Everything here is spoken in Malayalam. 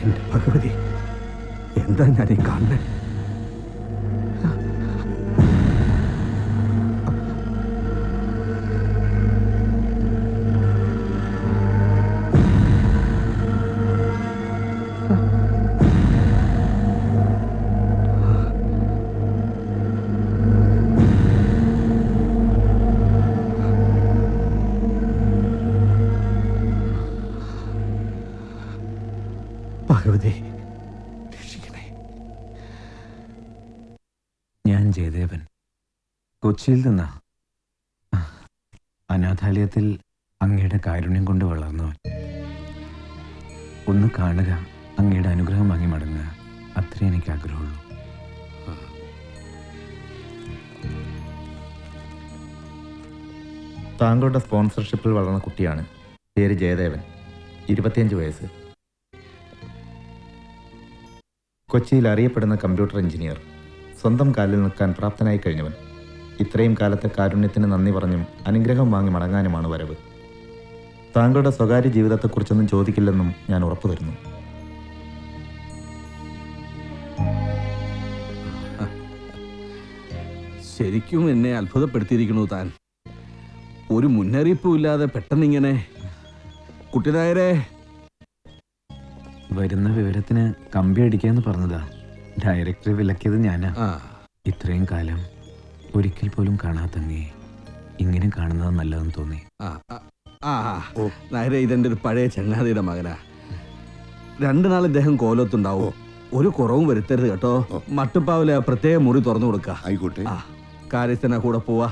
എന്റെ ഭഗവതി, എന്താ ഞാൻ ഈ കാണുന്നത്? ഭഗവതി രക്ഷിക്കണേ. ഞാൻ ജയദേവൻ, കൊച്ചിയിൽ നിന്നാ. അനാഥാലയത്തിൽ അങ്ങയുടെ കാരുണ്യം കൊണ്ട് വളർന്നവൻ. ഒന്ന് കാണുക, അങ്ങയുടെ അനുഗ്രഹം വാങ്ങി മടങ്ങുക, അത്രേ എനിക്ക് ആഗ്രഹമുള്ളൂ. താങ്കളുടെ സ്പോൺസർഷിപ്പിൽ വളർന്ന കുട്ടിയാണ്. പേര് ജയദേവൻ, 25 വയസ്സ്. കൊച്ചിയിൽ അറിയപ്പെടുന്ന കമ്പ്യൂട്ടർ എഞ്ചിനീയർ, സ്വന്തം കാലിൽ നിൽക്കാൻ പ്രാപ്തനായി കഴിഞ്ഞവൻ. ഇത്രയും കാലത്തെ കാരുണ്യത്തിന് നന്ദി പറഞ്ഞും അനുഗ്രഹം വാങ്ങി മടങ്ങാനുമാണ് വരവ്. താങ്കളുടെ സ്വകാര്യ ജീവിതത്തെക്കുറിച്ചൊന്നും ചോദിക്കില്ലെന്നും ഞാൻ ഉറപ്പു തരുന്നു. ശരിക്കും എന്നെ അത്ഭുതപ്പെടുത്തിയിരിക്കണു താൻ. ഒരു മുന്നറിയിപ്പും ഇല്ലാതെ പെട്ടെന്നിങ്ങനെ. കുട്ടിനായരെ, വരുന്ന വിവരത്തിന് കമ്പി അടിക്കാന്ന് പറഞ്ഞതാ. ഡയറക്ടറെ വിലക്കിയത് ഞാനാ. ഇത്രയും കാലം ഒരിക്കൽ പോലും കാണാത്തങ്ങേ ഇങ്ങനെ കാണുന്നത് നല്ലതെന്ന് തോന്നി. നായരെ, ഇതെന്റെ ഒരു പഴയ ചങ്ങാതിയുടെ മകനാ. 2 നാൾ ഇദ്ദേഹം കോലത്തുണ്ടാവും. ഒരു കുറവും വരുത്തരുത് കേട്ടോ. മട്ടുപ്പാവിലെ പ്രത്യേക മുറി തുറന്നു കൊടുക്ക. ആയിക്കോട്ടെ. കാര്യസ്ഥന കൂടെ പോവാ.